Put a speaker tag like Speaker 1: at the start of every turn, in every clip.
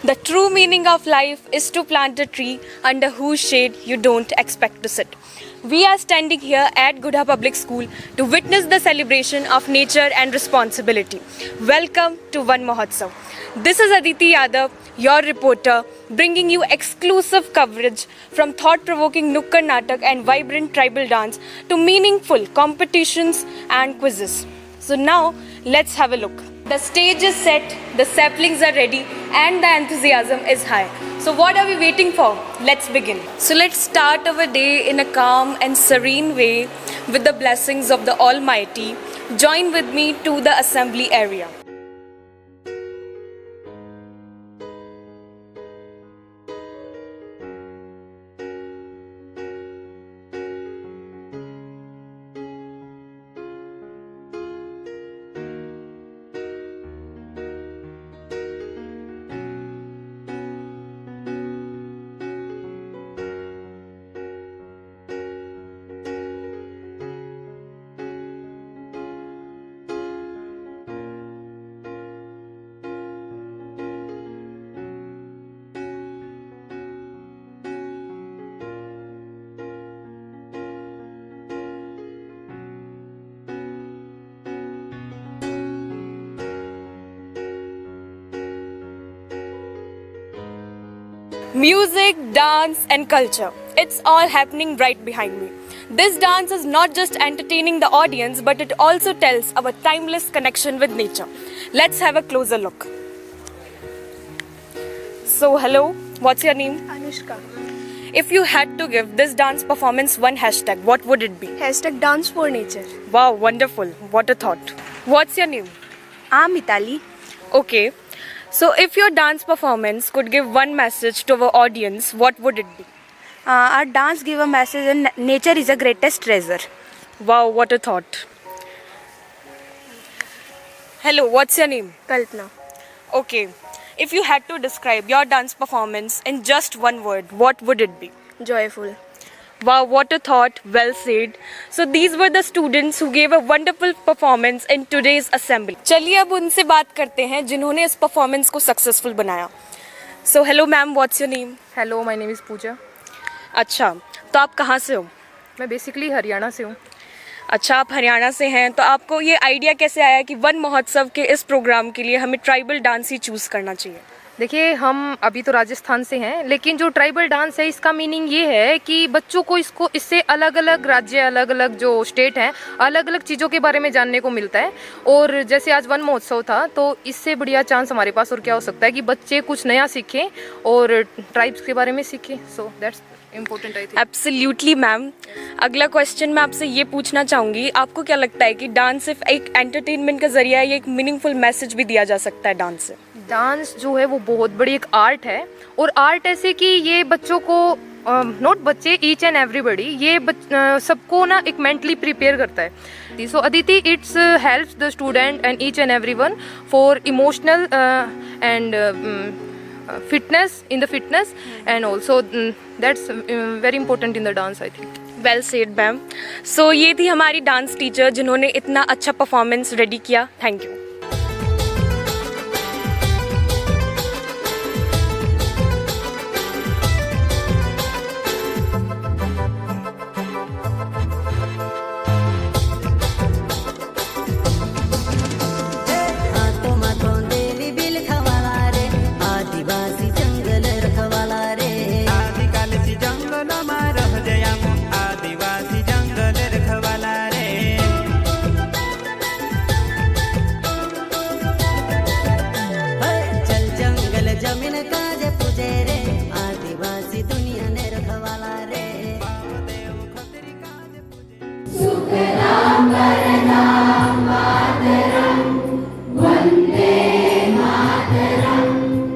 Speaker 1: The true meaning of life is to plant a tree under whose shade you don't expect to sit. We are standing here at Gudha Public School to witness the celebration of nature and responsibility. Welcome to Van Mahotsav. This is Aditi Yadav, your reporter, bringing you exclusive coverage from thought-provoking Nukkad Natak and vibrant tribal dance to meaningful competitions and quizzes. So now, let's have a look. The stage is set, the saplings are ready, and the enthusiasm is high. So what are we waiting for? Let's begin. So let's start our day in a calm and serene way with the blessings of the Almighty. Join with me to the assembly area. Music, dance and culture. It's all happening right behind me. This dance is not just entertaining the audience, but it also tells our timeless connection with nature. Let's have a closer look. So hello, what's your name?
Speaker 2: Anushka.
Speaker 1: If you had to give this dance performance one hashtag, what would it be?
Speaker 2: Hashtag dance for nature.
Speaker 1: Wow, wonderful. What a thought. What's your name?
Speaker 2: I'm Mitali.
Speaker 1: Okay. So if your dance performance could give one message to our audience, what would it be?
Speaker 2: Our dance give a message and nature is the greatest treasure.
Speaker 1: Wow, what a thought. Hello, what's your name?
Speaker 2: Kalpana.
Speaker 1: Okay. If you had to describe your dance performance in just one word, what would it be?
Speaker 2: Joyful.
Speaker 1: Wow, what a thought. Well said. So these were the students who gave a wonderful performance in today's assembly. चलिए अब उनसे बात करते हैं जिन्होंने इस performance को successful बनाया. So hello ma'am, what's your name?
Speaker 3: Hello my name is Pooja.
Speaker 1: अच्छा, तो आप कहाँ से हो?
Speaker 3: मैं बेसिकली हरियाणा से हूँ.
Speaker 1: अच्छा, आप हरियाणा से हैं, तो आपको ये आइडिया कैसे आया कि वन महोत्सव के इस प्रोग्राम के लिए हमें ट्राइबल डांस ही चूज़ करना चाहिए?
Speaker 3: देखिए, हम अभी तो राजस्थान से हैं, लेकिन जो ट्राइबल डांस है इसका मीनिंग ये है कि बच्चों को इससे अलग अलग राज्य, अलग अलग जो स्टेट हैं, अलग अलग चीज़ों के बारे में जानने को मिलता है. और जैसे आज वन महोत्सव था, तो इससे बढ़िया चांस हमारे पास और क्या हो सकता है कि बच्चे कुछ नया सीखें और ट्राइब्स के बारे में सीखें. So that's important I think.
Speaker 1: Absolutely ma'am. अगला क्वेश्चन मैं आपसे ये पूछना चाहूँगी, आपको क्या लगता है कि डांस सिर्फ एक एंटरटेनमेंट का जरिया है या एक मीनिंगफुल मैसेज भी दिया जा सकता है डांस से?
Speaker 3: डांस जो है वो बहुत बड़ी एक आर्ट है, और आर्ट ऐसे कि ये बच्चों को नॉट बच्चे, ईच एंड एवरीबडी, ये सबको ना एक मेंटली प्रिपेयर करता है. So Aditi, it's helps the student and each and everyone for emotional and fitness in the fitness, and also that's very important in the dance I think.
Speaker 1: Well said ma'am. So ये थी हमारी dance teacher जिन्होंने इतना अच्छा performance ready किया. Thank you.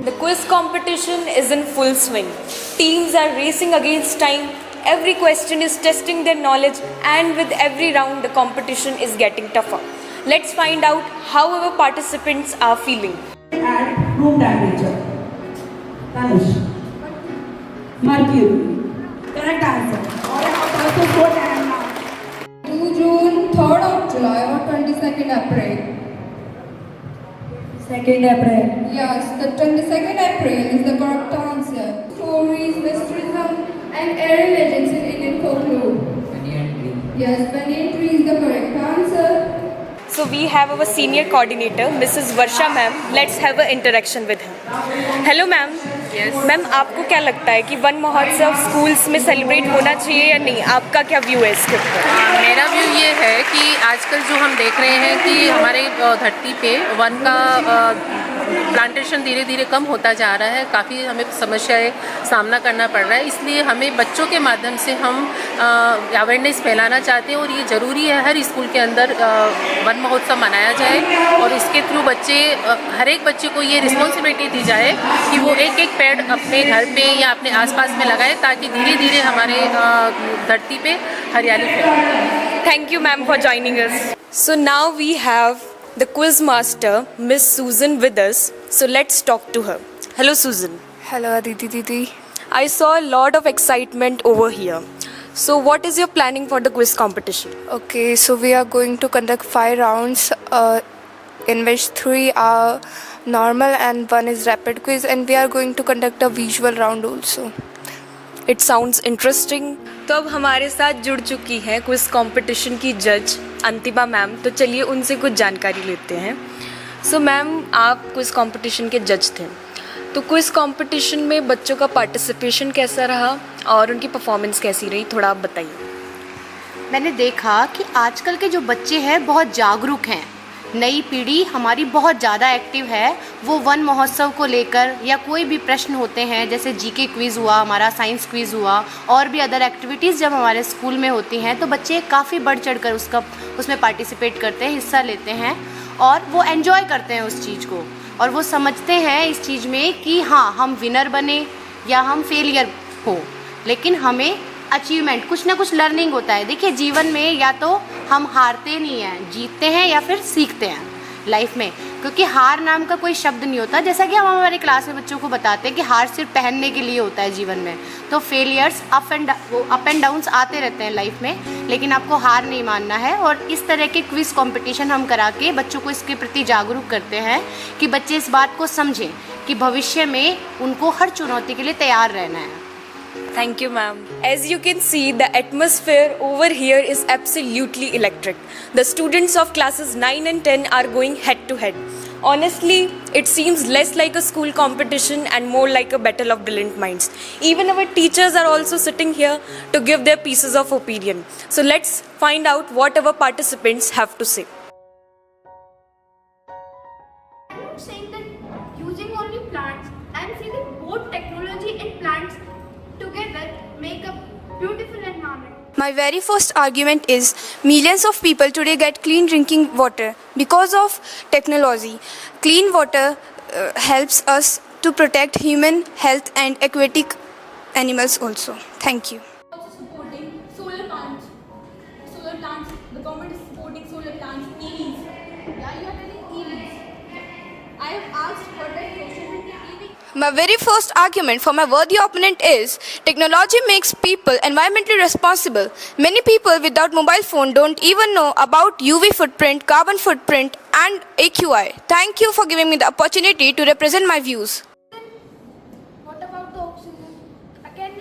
Speaker 1: The quiz competition is in full swing. Teams are racing against time. Every question is testing their knowledge, and with every round, the competition is getting tougher. Let's find out how our participants are feeling.
Speaker 4: At room temperature. Tanush. Mercury. Correct answer. All about also 4 time now.
Speaker 5: 2 June, 3rd of July or 22nd April.
Speaker 4: 2nd April.
Speaker 5: Yes, the 22nd April is the correct answer. Stories, mysterism, and airy legends in Indian folklore.
Speaker 6: Banyan tree.
Speaker 5: Yes, banyan tree is the correct answer.
Speaker 1: So we have our senior coordinator, Mrs. Varsha ma'am. Let's have an interaction with her. Hello ma'am.
Speaker 3: Yes.
Speaker 1: Ma'am आपको क्या लगता है कि one महोत्सव schools में celebrate होना चाहिए या नहीं? आपका क्या व्यू है इसके ऊपर?
Speaker 7: मेरा व्यू ये है कि आजकल जो हम देख रहे हैं कि हमारे धरती पे वन का प्लांटेशन धीरे धीरे कम होता जा रहा है, काफ़ी हमें समस्याएं सामना करना पड़ रहा है, इसलिए हमें बच्चों के माध्यम से हम अवेयरनेस फैलाना चाहते हैं और ये ज़रूरी है हर स्कूल के अंदर वन महोत्सव मनाया जाए और इसके थ्रू बच्चे हर एक बच्चे को ये रिस्पॉन्सिबिलिटी दी जाए कि वो एक एक पेड़ अपने घर पे या अपने आसपास में लगाए ताकि धीरे धीरे हमारे धरती पे हरियाली फैले।
Speaker 1: Thank you ma'am for joining us. So now we have the quiz master Miss Susan with us. So let's talk to her. Hello Susan.
Speaker 2: Hello Aditi Didi.
Speaker 1: I saw a lot of excitement over here. So what is your planning for the quiz competition?
Speaker 2: Okay, so we are going to conduct 5 rounds in which 3 are normal and 1 is rapid quiz, and we are going to conduct a visual round also.
Speaker 1: It sounds interesting. तो अब हमारे साथ जुड़ चुकी है quiz competition की जज अंतिमा ma'am, तो चलिए उनसे कुछ जानकारी लेते हैं. सो मैम, आप क्विज कंपटीशन के जज थे, तो क्विज कंपटीशन में बच्चों का पार्टिसिपेशन कैसा रहा और उनकी परफॉर्मेंस कैसी रही, थोड़ा आप बताइए.
Speaker 8: मैंने देखा कि आजकल के जो बच्चे हैं बहुत जागरूक हैं, नई पीढ़ी हमारी बहुत ज़्यादा एक्टिव है. वो वन महोत्सव को लेकर या कोई भी प्रश्न होते हैं, जैसे जीके क्विज़ हुआ, हमारा साइंस क्विज़ हुआ, और भी अदर एक्टिविटीज़ जब हमारे स्कूल में होती हैं तो बच्चे काफ़ी बढ़ चढ़ कर उसमें पार्टिसिपेट करते हैं, हिस्सा लेते हैं और वो एन्जॉय करते हैं उस चीज़ को, और वो समझते हैं इस चीज़ में कि हाँ, हम विनर बने या हम फेलियर हो, लेकिन हमें अचीवमेंट कुछ ना कुछ लर्निंग होता है. देखिए, जीवन में या तो हम हारते नहीं हैं, जीतते हैं या फिर सीखते हैं लाइफ में, क्योंकि हार नाम का कोई शब्द नहीं होता. जैसा कि हम हमारे क्लास में बच्चों को बताते हैं कि हार सिर्फ पहनने के लिए होता है जीवन में. तो फेलियर्स अप एंड डाउन्स आते रहते हैं लाइफ में, लेकिन आपको हार नहीं मानना है. और इस तरह के क्विज़ कंपटीशन हम करा के बच्चों को इसके प्रति जागरूक करते हैं कि बच्चे इस बात को समझें कि भविष्य में उनको हर चुनौती के लिए तैयार रहना है.
Speaker 1: Thank you, ma'am. As you can see, the atmosphere over here is absolutely electric. The students of classes 9 and 10 are going head to head. Honestly, it seems less like a school competition and more like a battle of brilliant minds. Even our teachers are also sitting here to give their pieces of opinion. So let's find out what our participants have to say.
Speaker 9: I'm not saying that using only plants, I'm saying that both technology and plants together make a beautiful environment.
Speaker 2: My very first argument is millions of people today get clean drinking water because of technology. Clean water helps us to protect human health and aquatic animals also. Thank you.
Speaker 10: Also supporting solar plants. Solar plants. The government is supporting solar plants. EVs. Yeah, you are telling EVs. I have asked what are questions with the EV.
Speaker 2: My very first argument for my worthy opponent is technology makes people environmentally responsible. Many people without mobile phone don't even know about UV footprint, carbon footprint and AQI. Thank you for giving me the opportunity to represent my views.
Speaker 9: What about the oxygen? Can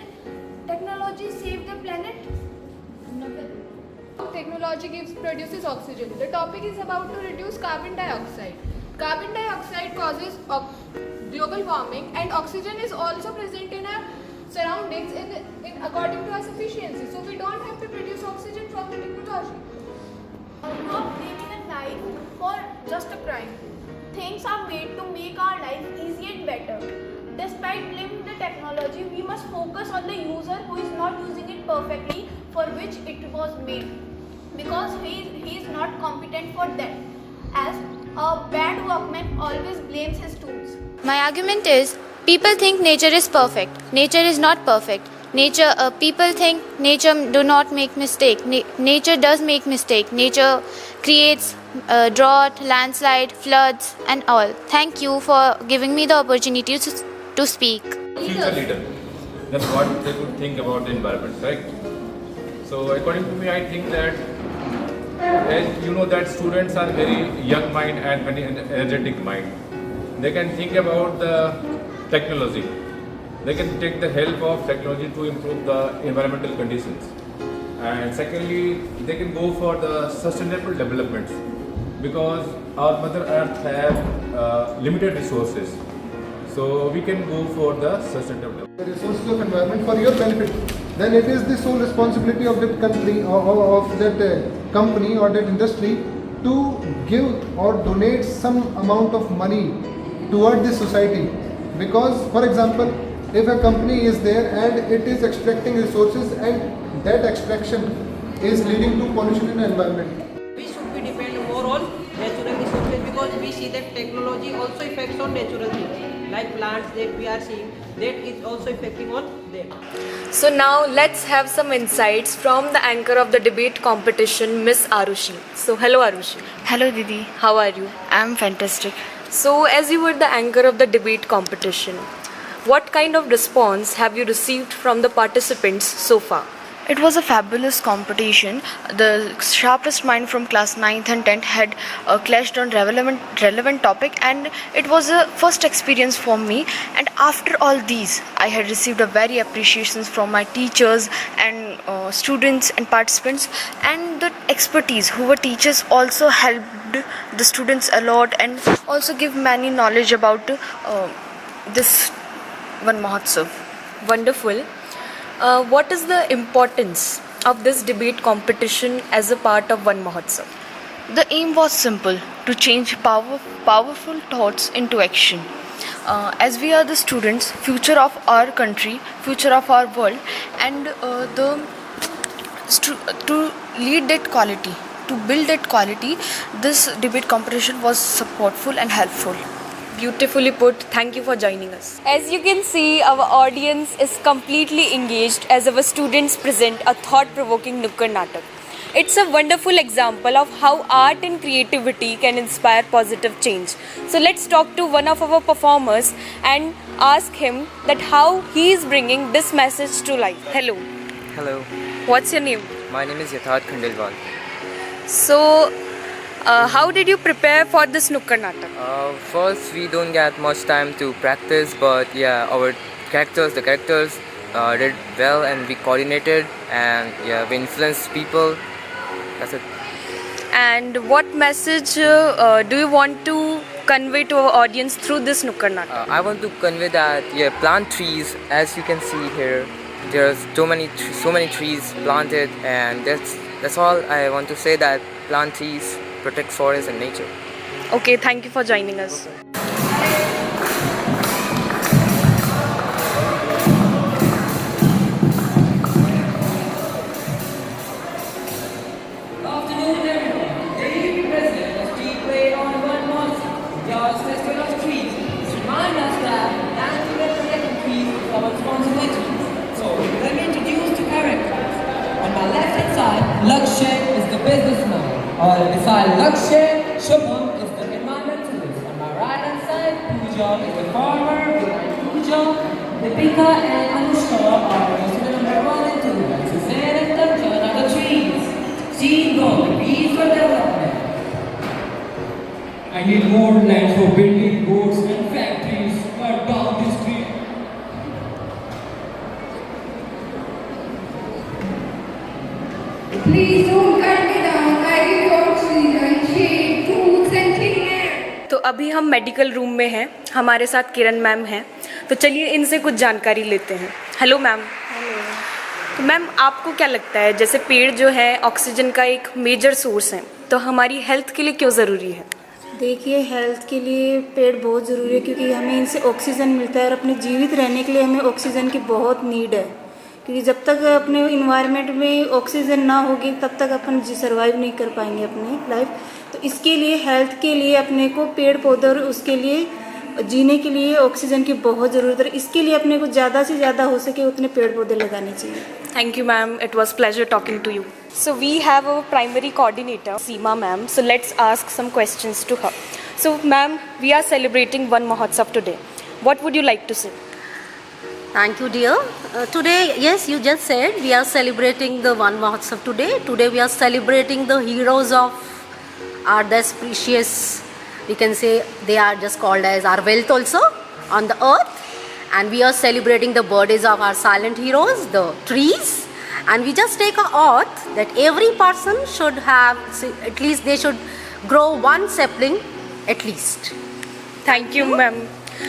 Speaker 9: technology save the planet?
Speaker 10: Technology produces oxygen. The topic is about to reduce carbon dioxide. Carbon dioxide causes global warming, and oxygen is also present in our surroundings in according to our sufficiency. So we don't have to produce oxygen from the technology.
Speaker 9: Not blaming a life for just a crime. Things are made to make our life easy and better. Despite blaming the technology, we must focus on the user who is not using it perfectly for which it was made, because he is not competent for that, as a bad workman always blames his tools.
Speaker 11: My argument is people think nature is perfect. Nature is not perfect. People think nature do not make mistake. Nature does make mistake. Nature creates drought, landslide, floods and all. Thank you for giving me the opportunity to speak.
Speaker 12: Future leader, then what they would think about the environment, right? So according to me, I think that, as you know, that students are very young mind and very energetic mind. they can think about the technology. They can take the help of technology to improve the environmental conditions. And secondly, they can go for the sustainable developments, because our Mother Earth have limited resources. So we can go for the sustainable development.
Speaker 6: The resources of environment for your benefit, then it is the sole responsibility of that country or of that company or that industry to give or donate some amount of money toward the society. Because, for example, if a company is there and it is extracting resources and that extraction is leading to pollution in the environment.
Speaker 13: We should be depend more on natural resources, because we see that technology also affects on natural things like plants that we are seeing, that is also affecting on them.
Speaker 1: So now let's have some insights from the anchor of the debate competition, Miss Arushi. So hello Arushi.
Speaker 11: Hello Didi,
Speaker 1: How are you?
Speaker 11: I'm fantastic.
Speaker 1: So as you were the anchor of the debate competition, what kind of response have you received from the participants so far?
Speaker 11: It was a fabulous competition. The sharpest mind from class 9th and 10th had clashed on relevant topic, and it was a first experience for me. And after all these, I had received a very appreciations from my teachers and students and participants, and the expertise who were teachers also helped the students a lot and also give many knowledge about this Van Mahotsav.
Speaker 1: Wonderful. What is the importance of this debate competition as a part of Van Mahotsav?
Speaker 11: The aim was simple: to change powerful thoughts into action. As we are the students, future of our country, future of our world, and to lead that quality, to build that quality, this debate competition was supportful and helpful.
Speaker 1: Beautifully put. Thank you for joining us. As you can see, our audience is completely engaged as our students present a thought-provoking Nukkad Natak. It's a wonderful example of how art and creativity can inspire positive change. So let's talk to one of our performers and ask him that how he is bringing this message to life. Hello.
Speaker 14: Hello.
Speaker 1: What's your name?
Speaker 14: My name is Yatharth Khandelwal.
Speaker 1: So, how did you prepare for this Nukkad Natak?
Speaker 14: First, we don't get much time to practice, but yeah, the characters did well, and we coordinated, and yeah, we influenced people. That's it.
Speaker 1: And what message do you want to convey to our audience through this Nukkad Natak?
Speaker 14: I want to convey that plant trees. As you can see here, there's so many trees planted, and that's all I want to say. That plant trees protect forests and nature.
Speaker 1: Okay, thank you for joining us.
Speaker 4: Afternoon, everyone. Daily President of Street Play on Van Mahotsav, George Festival of Trees, remind us that planting and protecting trees is our responsibility. So, let me introduce the characters. On my left-hand side, Lakshay is the businessman. Beside Lakshay, Shubham is the environmentalist. On my right-hand side, Pooja is the farmer. Behind Pooja, Deepika and Anushka are the student number 1 and 2. And Suzanne and Kanchan are the trees. Team Go, the bees for development. I need more land for building roads and factories down the street.
Speaker 5: Please don't cut me down. I give you oxygen, shade, fruits and clean air.
Speaker 1: तो अभी हम medical room में हैं, हमारे साथ किरण ma'am हैं, तो चलिए इनसे कुछ जानकारी लेते हैं. Hello ma'am. हेलो. तो मैम आपको क्या लगता है, जैसे पेड़ जो है ऑक्सीजन का एक मेजर सोर्स है, तो हमारी हेल्थ के लिए क्यों ज़रूरी है?
Speaker 15: देखिए, हेल्थ के लिए पेड़ बहुत ज़रूरी है, क्योंकि हमें इनसे ऑक्सीजन मिलता है और अपने जीवित रहने के लिए हमें ऑक्सीजन की बहुत नीड है. क्योंकि जब तक अपने इन्वायरमेंट में ऑक्सीजन ना होगी तब तक अपन सर्वाइव नहीं कर पाएंगे अपनी लाइफ. तो इसके लिए हेल्थ के लिए अपने को पेड़ पौधे और उसके लिए जीने के लिए ऑक्सीजन की बहुत ज़रूरत है. इसके लिए अपने को ज़्यादा से ज़्यादा हो सके उतने पेड़ पौधे लगाने चाहिए.
Speaker 1: Thank you ma'am, it was pleasure talking to you. So we have our primary coordinator Seema ma'am, so let's ask some questions to her. So ma'am, we are celebrating Van Mahotsav today. What would you like to say?
Speaker 16: Thank you, dear. Today, yes, you just said we are celebrating the Van Mahotsav today. Today we are celebrating the heroes of our this precious we can say they are just called as our wealth also on the earth. And we are celebrating the birthdays of our silent heroes, the trees. And we just take an oath that every person should have, at least they should grow one sapling at least.
Speaker 1: Thank you, ma'am.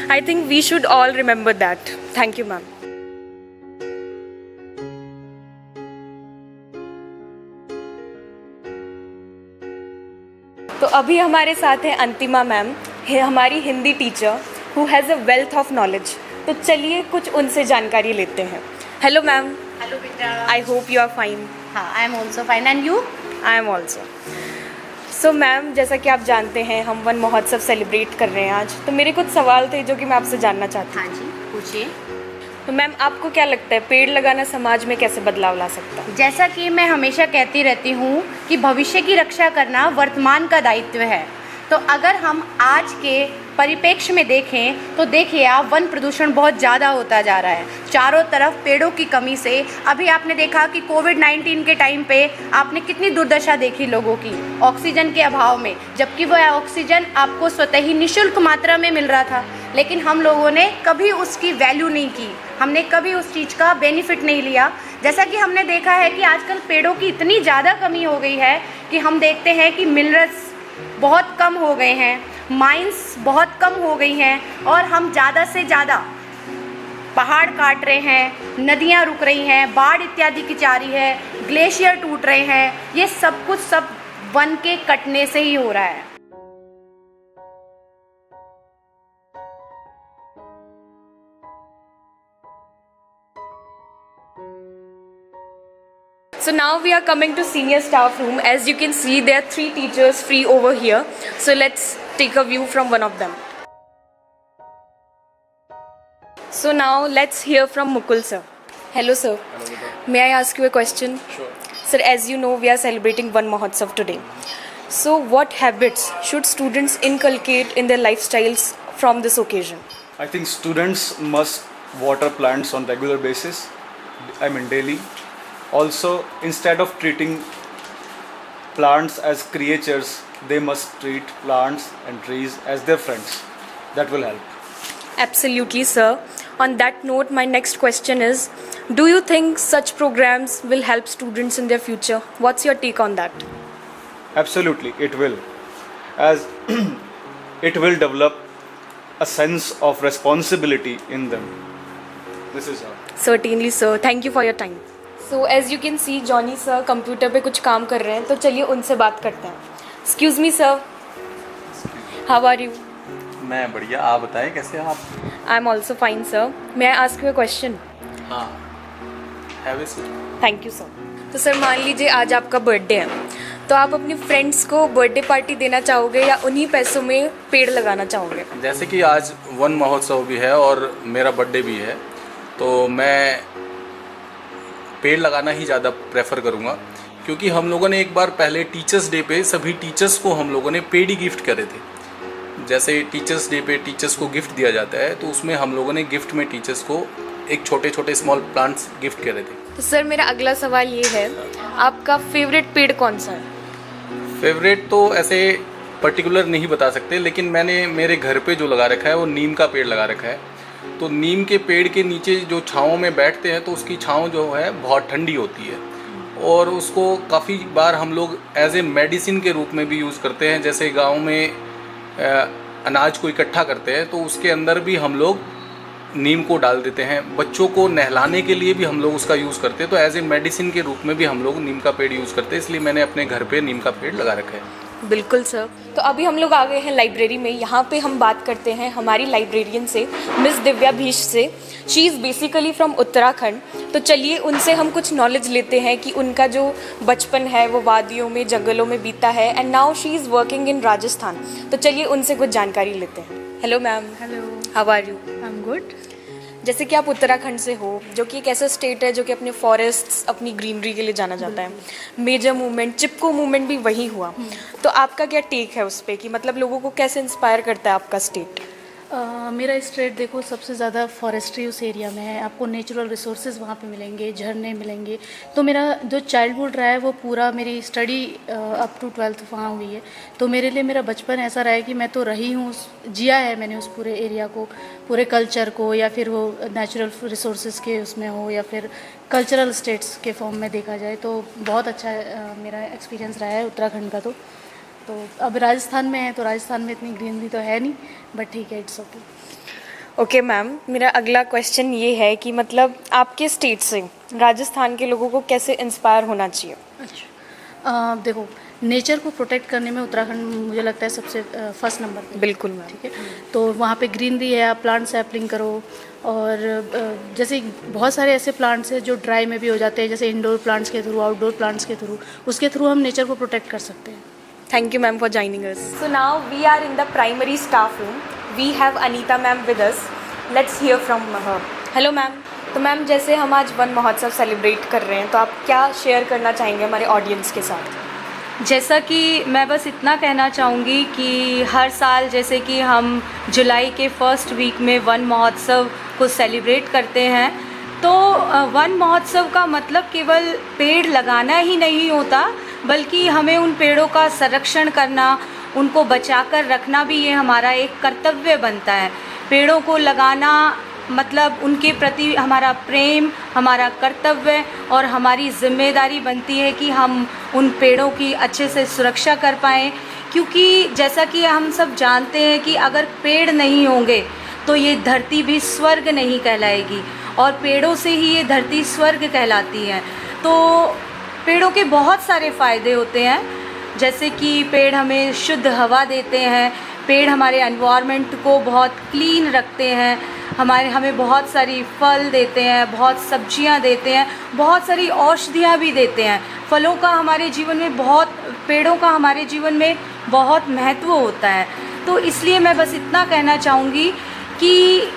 Speaker 1: I think we should all remember that. Thank you, ma'am. तो अभी हमारे साथ है अंतिमा ma'am, हमारी Hindi teacher who has a wealth of knowledge. तो चलिए कुछ उनसे जानकारी लेते हैं। Hello ma'am.
Speaker 8: हेलो बेटा।
Speaker 1: I hope you are fine.
Speaker 8: हाँ, I am also fine and you?
Speaker 1: I am also. So ma'am, जैसा कि आप जानते हैं हम वन महोत्सव सेलिब्रेट कर रहे हैं आज, तो मेरे कुछ सवाल थे जो कि मैं आपसे जानना चाहती हूँ।
Speaker 8: हाँ जी, पूछिए।
Speaker 1: तो मैम, आपको क्या लगता है पेड़ लगाना समाज में कैसे बदलाव ला सकता है?
Speaker 8: जैसा कि मैं हमेशा कहती रहती हूँ कि भविष्य की रक्षा करना वर्तमान का दायित्व है। तो अगर हम आज के परिप्रेक्ष्य में देखें तो देखिए आप, वन प्रदूषण बहुत ज़्यादा होता जा रहा है। चारों तरफ पेड़ों की कमी से अभी आपने देखा कि कोविड-19 के टाइम पे आपने कितनी दुर्दशा देखी लोगों की ऑक्सीजन के अभाव में, जबकि वह ऑक्सीजन आपको स्वतः ही निःशुल्क मात्रा में मिल रहा था, लेकिन हम लोगों ने कभी उसकी वैल्यू नहीं की, हमने कभी उस चीज़ का बेनिफिट नहीं लिया। जैसा कि हमने देखा है कि आजकल पेड़ों की इतनी ज़्यादा कमी हो गई है कि हम देखते हैं कि मिनरल्स बहुत कम हो गए हैं, माइंस बहुत कम हो गई हैं और हम ज़्यादा से ज़्यादा पहाड़ काट रहे हैं, नदियाँ रुक रही हैं, बाढ़ इत्यादि की जा रही है, ग्लेशियर टूट रहे हैं। ये सब कुछ सब वन के कटने से ही हो रहा है।
Speaker 1: So now we are coming to senior staff room. As you can see, there are 3 teachers free over here. So let's take a view from one of them. So now let's hear from Mukul sir. Hello sir.
Speaker 17: Hello,
Speaker 1: May I ask you a question?
Speaker 17: Sure.
Speaker 1: Sir, as you know, we are celebrating Van Mahotsav today. So what habits should students inculcate in their lifestyles from this occasion?
Speaker 17: I think students must water plants on regular basis, I mean daily. Also, instead of treating plants as creatures, they must treat plants and trees as their friends. That will help.
Speaker 1: Absolutely, sir. On that note, my next question is, do you think such programs will help students in their future? What's your take on that?
Speaker 17: Absolutely, it will. As it will develop a sense of responsibility in them. This is all.
Speaker 1: Certainly, sir. Thank you for your time. So, as you can see, Johnny sir computer पे कुछ काम कर रहे हैं, तो चलिए उनसे बात करते हैं. Excuse me, sir. How are you?
Speaker 18: मैं बढ़िया, आप बताएं कैसे हैं आप?
Speaker 1: I'm also fine, sir. May I ask you a question?
Speaker 18: हाँ. Have a seat.
Speaker 1: Thank you, sir. तो सर मान लीजिए आज आपका बर्थडे है, तो आप अपने फ्रेंड्स को बर्थडे पार्टी देना चाहोगे या उन्हीं पैसों में पेड़ लगाना चाहोगे?
Speaker 18: जैसे कि आज वन महोत्सव भी है और मेरा बर्थडे भी है, तो मैं पेड़ लगाना ही ज़्यादा प्रेफर करूँगा, क्योंकि हम लोगों ने एक बार पहले टीचर्स डे पे सभी टीचर्स को हम लोगों ने पेड़ ही गिफ्ट करे थे। जैसे टीचर्स डे पे टीचर्स को गिफ्ट दिया जाता है, तो उसमें हम लोगों ने गिफ्ट में टीचर्स को एक छोटे छोटे स्मॉल प्लांट्स गिफ्ट करे थे।
Speaker 1: तो सर मेरा अगला सवाल ये है, आपका फेवरेट पेड़ कौन सा है?
Speaker 18: फेवरेट तो ऐसे पर्टिकुलर नहीं बता सकते, लेकिन मैंने मेरे घर पे जो लगा रखा है वो नीम का पेड़ लगा रखा है। तो नीम के पेड़ के नीचे जो छाँव में बैठते हैं तो उसकी छाँव जो है बहुत ठंडी होती है, और उसको काफ़ी बार हम लोग एज ए मेडिसिन के रूप में भी यूज़ करते हैं। जैसे गांव में अनाज को इकट्ठा करते हैं तो उसके अंदर भी हम लोग नीम को डाल देते हैं। बच्चों को नहलाने के लिए भी हम लोग उसका यूज़ करते हैं, तो एज ए मेडिसिन के रूप में भी हम लोग नीम का पेड़ यूज़ करते हैं। इसलिए मैंने अपने घर पे नीम का पेड़ लगा रखा है।
Speaker 1: बिल्कुल सर। तो अभी हम लोग आ गए हैं लाइब्रेरी में। यहाँ पे हम बात करते हैं हमारी लाइब्रेरियन से, मिस दिव्या भीष से। She is basically from Uttarakhand. तो चलिए उनसे हम कुछ नॉलेज लेते हैं कि उनका जो बचपन है वो वादियों में, जंगलों में बीता है, and now she is working in Rajasthan. तो चलिए उनसे कुछ जानकारी लेते हैं। Hello ma'am.
Speaker 19: Hello.
Speaker 1: How are you?
Speaker 19: I am good.
Speaker 1: जैसे कि आप उत्तराखंड से हो, जो कि एक ऐसा स्टेट है जो कि अपने फॉरेस्ट्स, अपनी ग्रीनरी के लिए जाना जाता है। मेजर मूवमेंट, चिपको मूवमेंट भी वही हुआ। तो आपका क्या टेक है उस पर कि मतलब लोगों को कैसे इंस्पायर करता है आपका स्टेट?
Speaker 15: मेरा स्टेट देखो सबसे ज़्यादा फॉरेस्ट्री उस एरिया में है, आपको नेचुरल रिसोर्सेज वहाँ पे मिलेंगे, झरने मिलेंगे। तो मेरा जो चाइल्डहुड रहा है वो पूरा मेरी स्टडी अप टू 12th वहाँ हुई है। तो मेरे लिए मेरा बचपन ऐसा रहा है कि मैं तो रही हूँ, जिया है मैंने उस पूरे एरिया को, पूरे कल्चर को, या फिर वो नेचुरल रिसोर्सेज के उसमें हो या फिर कल्चरल स्टेट्स के फॉर्म में देखा जाए तो बहुत अच्छा मेरा एक्सपीरियंस रहा है उत्तराखंड का। तो अब राजस्थान में है तो राजस्थान में इतनी ग्रीनरी तो है नहीं, बट ठीक है, इट्स ओके।
Speaker 1: ओके मैम, मेरा अगला क्वेश्चन ये है कि मतलब आपके स्टेट से राजस्थान के लोगों को कैसे इंस्पायर होना चाहिए?
Speaker 15: अच्छा, देखो नेचर को प्रोटेक्ट करने में उत्तराखंड मुझे लगता है सबसे फर्स्ट नंबर पे।
Speaker 1: बिल्कुल मैम।
Speaker 15: ठीक है, तो वहाँ पे ग्रीनरी है, आप प्लांट सैपलिंग करो। और जैसे बहुत सारे ऐसे प्लांट्स हैं जो ड्राई में भी हो जाते हैं, जैसे इंडोर प्लांट्स के थ्रू, आउटडोर प्लांट्स के थ्रू, उसके थ्रू हम नेचर को प्रोटेक्ट कर सकते हैं।
Speaker 1: Thank you ma'am for joining us. So now we are in the primary staff room. We have Anita ma'am with us. Let's hear from her. Hello ma'am. तो ma'am जैसे हम आज one महोत्सव celebrate कर रहे हैं तो आप क्या शेयर करना चाहेंगे हमारे ऑडियंस के साथ?
Speaker 19: जैसा कि मैं बस इतना कहना चाहूँगी कि हर साल जैसे कि हम जुलाई के फर्स्ट वीक में वन महोत्सव को सेलिब्रेट करते हैं, तो वन महोत्सव का मतलब केवल पेड़ लगाना ही नहीं होता, बल्कि हमें उन पेड़ों का संरक्षण करना, उनको बचाकर रखना भी ये हमारा एक कर्तव्य बनता है। पेड़ों को लगाना मतलब उनके प्रति हमारा प्रेम, हमारा कर्तव्य और हमारी जिम्मेदारी बनती है कि हम उन पेड़ों की अच्छे से सुरक्षा कर पाएँ, क्योंकि जैसा कि हम सब जानते हैं कि अगर पेड़ नहीं होंगे तो ये धरती भी स्वर्ग नहीं कहलाएगी, और पेड़ों से ही ये धरती स्वर्ग कहलाती है। तो पेड़ों के बहुत सारे फ़ायदे होते हैं, जैसे कि पेड़ हमें शुद्ध हवा देते हैं, पेड़ हमारे एनवायरनमेंट को बहुत क्लीन रखते हैं, हमें बहुत सारी फल देते हैं, बहुत सब्जियां देते हैं, बहुत सारी औषधियां भी देते हैं। फलों का हमारे जीवन में पेड़ों का हमारे जीवन में बहुत महत्व होता है। तो इसलिए मैं बस इतना कहना चाहूँगी कि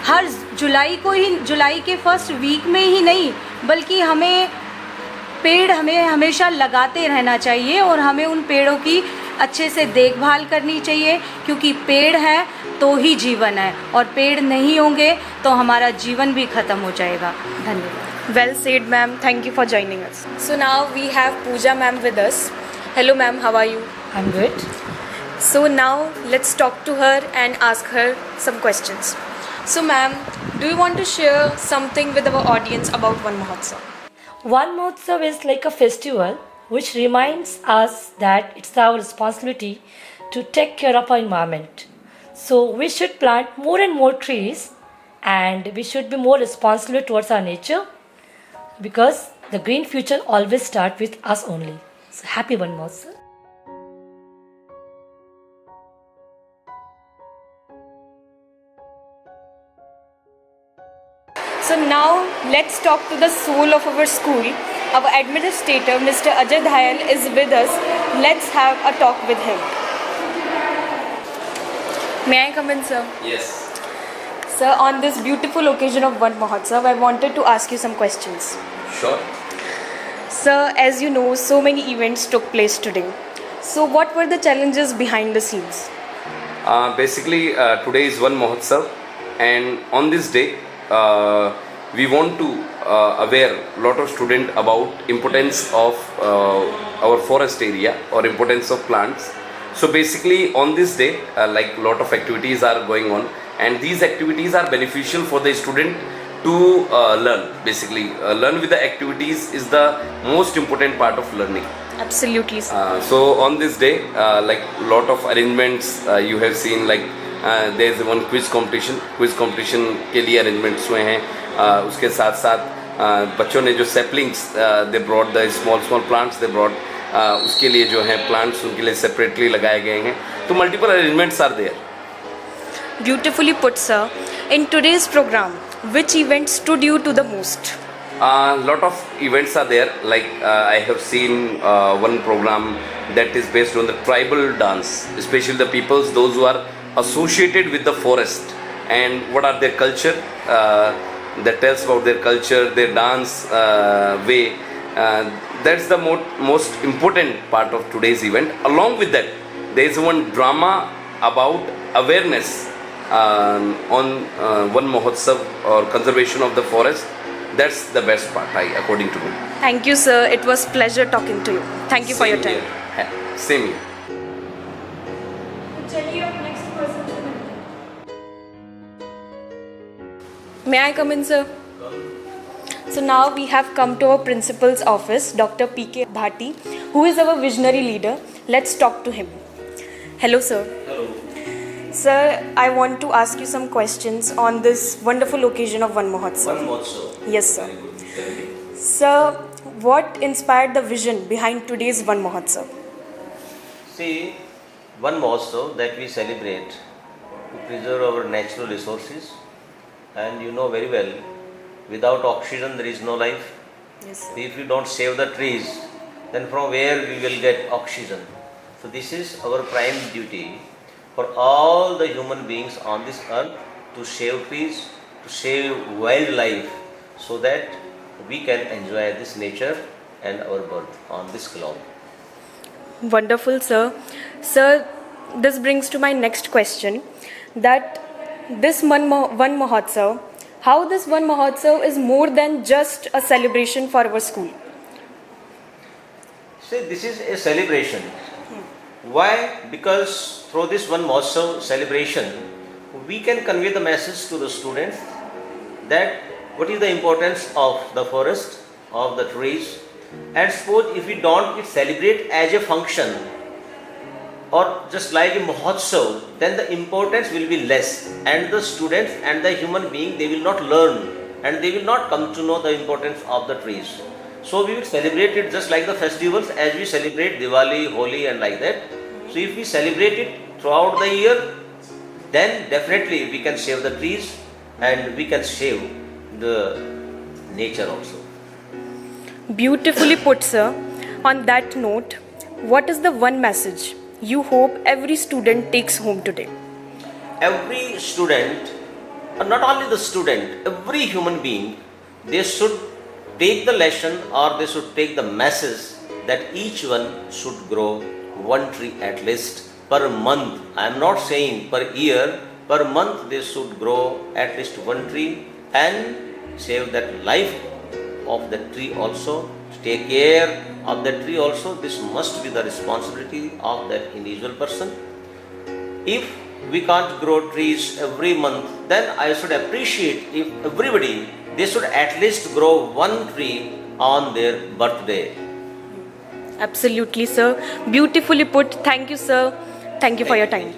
Speaker 19: हर जुलाई के फर्स्ट वीक में ही नहीं, बल्कि हमें हमेशा लगाते रहना चाहिए और हमें उन पेड़ों की अच्छे से देखभाल करनी चाहिए, क्योंकि पेड़ हैं तो ही जीवन है, और पेड़ नहीं होंगे तो हमारा जीवन भी ख़त्म हो जाएगा। धन्यवाद।
Speaker 1: Well said ma'am, thank you for joining us. So now we have Pooja ma'am with us. Hello ma'am, how are you?
Speaker 20: I'm good.
Speaker 1: So now let's talk to her and ask her some questions. So ma'am, do you want to share something with our audience about Van Mahotsav?
Speaker 20: One Mahotsav is like a festival which reminds us that it's our responsibility to take care of our environment. So we should plant more and more trees, and we should be more responsible towards our nature, because the green future always starts with us only. So happy Van Mahotsav.
Speaker 1: So now let's talk to the soul of our school. Our administrator, Mr. Ajay Dhayal, is with us. Let's have a talk with him. May I come in, sir?
Speaker 21: Yes.
Speaker 1: Sir, on this beautiful occasion of Van Mahotsav, I wanted to ask you some questions.
Speaker 21: Sure.
Speaker 1: Sir, as you know, so many events took place today. So what were the challenges behind the scenes?
Speaker 21: Basically, today is Van Mahotsav, and on this day, we want to aware a lot of students about importance of our forest area or importance of plants. So basically on this day, like lot of activities are going on, and these activities are beneficial for the student to learn. Basically, learn with the activities is the most important part of learning.
Speaker 1: Absolutely.
Speaker 21: So on this day, like lot of arrangements you have seen, like there is one quiz competition के लिए arrangements हुए हैं. उसके साथ साथ बच्चों ने जो saplings they brought the small plants they brought, उसके लिए जो है plants उनके लिए separately लगाए गए हैं. तो multiple arrangements are there.
Speaker 1: Beautifully put, sir. In today's program, which event stood you to the most?
Speaker 21: Lot of events are there. Like I have seen one program that is based on the tribal dance, especially the peoples those who are associated with the forest and what are their culture. That tells about their culture, their dance way. That's the most important part of today's event. Along with that, there is one drama about awareness on One Mahotsav or conservation of the forest. That's the best part, according to me.
Speaker 1: Thank you, sir. It was pleasure talking to you. Thank you for your time.
Speaker 21: Same here.
Speaker 1: चलिए अब next person से मिलते हैं. May I come in, sir? So now we have come to our principal's office, Dr. P.K. Bhati, who is our visionary leader. Let's talk to him. Hello, sir.
Speaker 3: Hello.
Speaker 1: Sir, I want to ask you some questions on this wonderful occasion of One Mahotsav.
Speaker 3: One Mahotsav.
Speaker 1: Yes, sir. Sir, what inspired the vision behind today's One Mahotsav?
Speaker 3: See, One Mahotsav that we celebrate to preserve our natural resources, and you know very well, without oxygen there is no life.
Speaker 1: Yes, sir.
Speaker 3: If you don't save the trees, then from where we will get oxygen? So this is our prime duty for all the human beings on this earth to save trees, to save wildlife, so that we can enjoy this nature and our birth on this globe.
Speaker 1: Wonderful, sir. Sir, this brings to my next question, that this One Mahotsav, how this One Mahotsav is more than just a celebration for our school?
Speaker 3: See, this is a celebration. Why? Because through this One Mahotsav celebration, we can convey the message to the students that what is the importance of the forest, of the trees. And suppose if we don't celebrate as a function or just like a Mahotsav, then the importance will be less, and the students and the human being, they will not learn and they will not come to know the importance of the trees. So we will celebrate it just like the festivals, as we celebrate Diwali, Holi and like that. So if we celebrate it throughout the year, then definitely we can save the trees and we can save the nature also.
Speaker 1: Beautifully put, sir. On that note, what is the one message you hope every student takes home today?
Speaker 3: Every student, not only the student, every human being, they should take the lesson or they should take the message that each one should grow one tree at least per month. I am not saying per year, per month they should grow at least one tree and save that life of the tree also, take care of the tree also. This must be the responsibility of that individual person. If we can't grow trees every month, then I should appreciate if everybody, they should at least grow one tree on their birthday.
Speaker 1: Absolutely, sir. Beautifully put. Thank you, sir. Thank you for your time.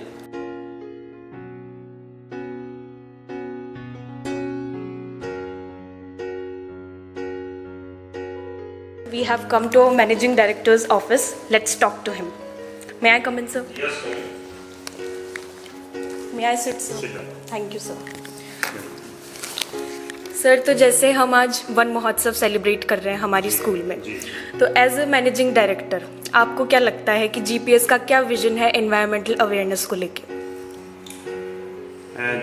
Speaker 1: We have come to our managing director's office. Let's talk to him. May I come in, sir?
Speaker 22: Yes, sir.
Speaker 1: May I sit, sir?
Speaker 22: Sit down.
Speaker 1: Thank you, sir. Sir, तो जैसे हम आज one महोत्सव celebrate कर रहे हैं हमारी school में, तो एज ए मैनेजिंग डायरेक्टर आपको क्या लगता है कि जीपीएस का क्या विजन है एनवायरमेंटल अवेयरनेस को लेके?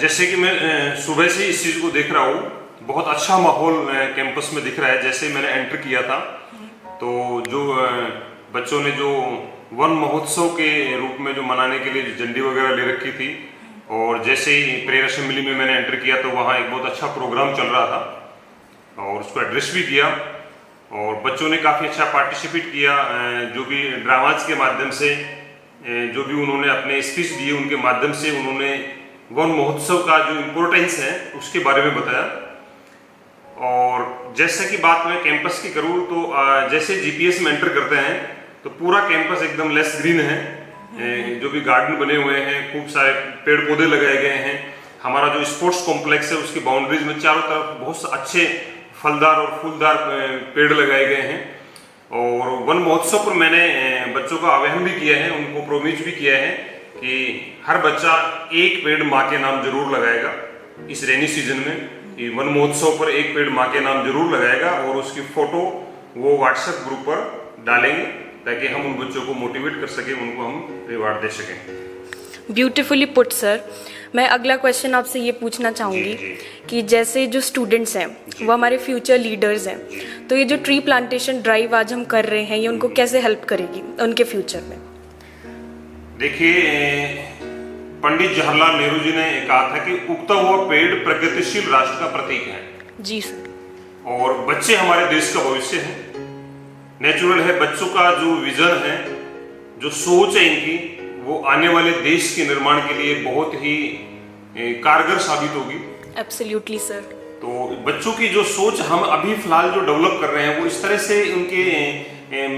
Speaker 22: जैसे कि मैं सुबह से इस चीज़ को देख रहा हूँ, बहुत अच्छा माहौल कैंपस में दिख रहा है। जैसे मैंने एंटर किया था तो जो बच्चों ने जो वन महोत्सव के रूप में जो मनाने के लिए झंडी वगैरह ले रखी थी, और जैसे ही प्रेयर असेंबली में मैंने एंटर किया तो वहाँ एक बहुत अच्छा प्रोग्राम चल रहा था और उसको एड्रेस भी किया और बच्चों ने काफ़ी अच्छा पार्टिसिपेट किया। जो भी ड्रामाज के माध्यम से जो भी उन्होंने अपने स्पीच दिए, उनके माध्यम से उन्होंने वन महोत्सव का जो इम्पोर्टेंस है उसके बारे में बताया। और जैसे कि बात मैं कैंपस की करूँ तो जैसे जीपीएस में एंटर करते हैं तो पूरा कैंपस एकदम लेस ग्रीन है। जो भी गार्डन बने हुए हैं, खूब सारे पेड़ पौधे लगाए गए हैं। हमारा जो स्पोर्ट्स कॉम्प्लेक्स है उसके बाउंड्रीज में चारों तरफ बहुत अच्छे फलदार और फूलदार पेड़ लगाए गए हैं। और वन महोत्सव पर मैंने बच्चों का आह्वान भी किया है, उनको प्रोमिस भी किया है कि हर बच्चा एक पेड़ माँ के नाम जरूर लगाएगा। इस रेनी सीजन में वन महोत्सव पर एक पेड़ माँ के नाम जरूर लगाएगा और उसकी फोटो वो व्हाट्सएप ग्रुप पर डालेंगे ताकि हम उन बच्चों को मोटिवेट कर सकें, उनको हम रिवार्ड दे सकें।
Speaker 1: Beautifully put sir. मैं अगला क्वेश्चन आपसे ये पूछना चाहूँगी कि जैसे जो स्टूडेंट्स हैं वो हमारे फ्यूचर लीडर्स हैं, तो ये जो ट्री प्लांटेशन ड्राइव आज हम कर रहे हैं ये उनको कैसे हेल्प करेगी उनके फ्यूचर में?
Speaker 22: देखिए, पंडित जवाहरलाल नेहरू जी ने कहा था कि उगता हुआ पेड़ प्रगतिशील राष्ट्र का प्रतीक है।
Speaker 1: जी सर।
Speaker 22: और बच्चे हमारे देश का भविष्य है। नेचुरल है बच्चों का जो विजन है, जो सोच है इनकी, वो आने वाले देश के निर्माण के लिए बहुत ही कारगर साबित होगी।
Speaker 1: Absolutely sir.
Speaker 22: तो बच्चों की जो सोच हम अभी फिलहाल जो डेवलप कर रहे हैं, वो इस तरह से उनके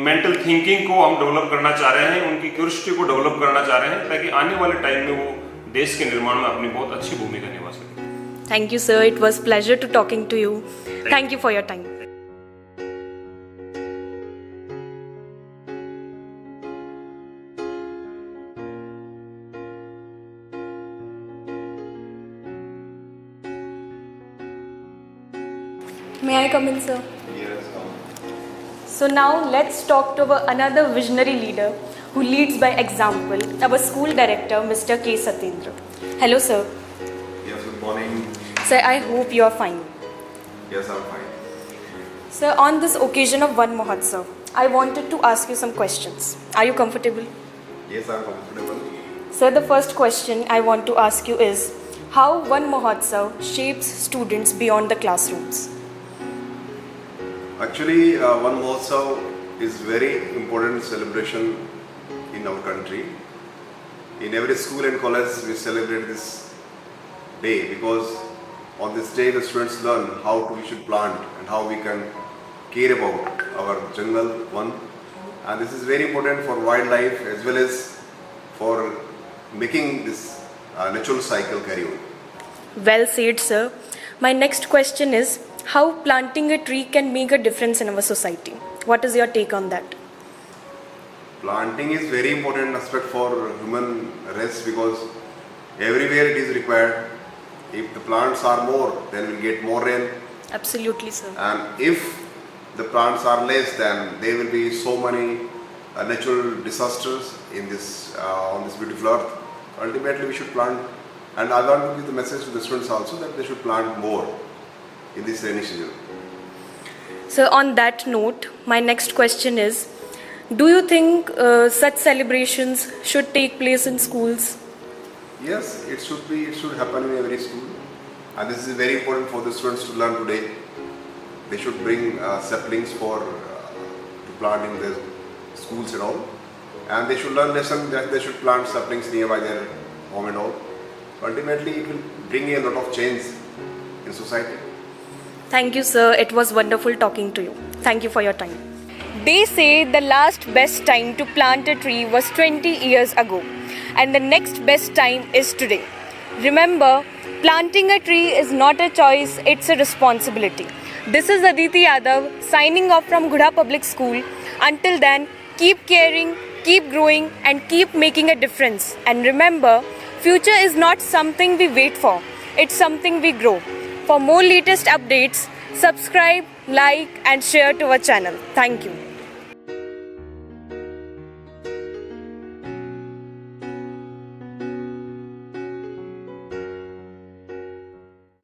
Speaker 22: मेंटल थिंकिंग को हम डेवलप करना चाह रहे हैं, उनकी क्यूरियोसिटी को डेवलप करना चाह रहे हैं, ताकि आने वाले टाइम में वो देश के निर्माण में अपनी बहुत अच्छी भूमिका निभा सके।
Speaker 1: Thank you sir, it was pleasure to talking to you. Thank you for your time. May I come in, sir?
Speaker 2: Yes, come.
Speaker 1: So now let's talk to another visionary leader who leads by example, our school director, Mr. K. Satyendra. Hello, sir.
Speaker 2: Yes, good morning.
Speaker 1: Sir, I hope you are fine.
Speaker 2: Yes, I'm fine.
Speaker 1: Sir, on this occasion of Van Mahotsav, I wanted to ask you some questions. Are you comfortable?
Speaker 2: Yes, I'm comfortable.
Speaker 1: Sir, the first question I want to ask you is, how Van Mahotsav shapes students beyond the classrooms?
Speaker 2: Actually, Van Mahotsav is very important celebration in our country. In every school and college, we celebrate this day because on this day the students learn how we should plant and how we can care about our jungle one. And this is very important for wildlife as well as for making this natural cycle carry on.
Speaker 1: Well said, sir. My next question is, how planting a tree can make a difference in our society? What is your take on that?
Speaker 2: Planting is very important aspect for human race because everywhere it is required. If the plants are more, then we'll get more rain.
Speaker 1: Absolutely, sir.
Speaker 2: And if the plants are less, then there will be so many natural disasters in this on this beautiful earth. Ultimately, we should plant, and I want to give the message to the students also that they should plant more in this rainy season.
Speaker 1: So on that note, my next question is, do you think such celebrations should take place in schools?
Speaker 2: Yes, it should happen in every school, and this is very important for the students to learn today. They should bring saplings for to plant in their schools and all, and they should learn lesson that they should plant saplings nearby their home and all. Ultimately, it will bring a lot of change in society.
Speaker 1: Thank you, sir. It was wonderful talking to you. Thank you for your time. They say the last best time to plant a tree was 20 years ago, and the next best time is today. Remember, planting a tree is not a choice, it's a responsibility. This is Aditi Yadav signing off from Gudha Public School. Until then, keep caring, keep growing, and keep making a difference. And remember, future is not something we wait for, it's something we grow. For more latest updates, subscribe, like and share to our channel. Thank you.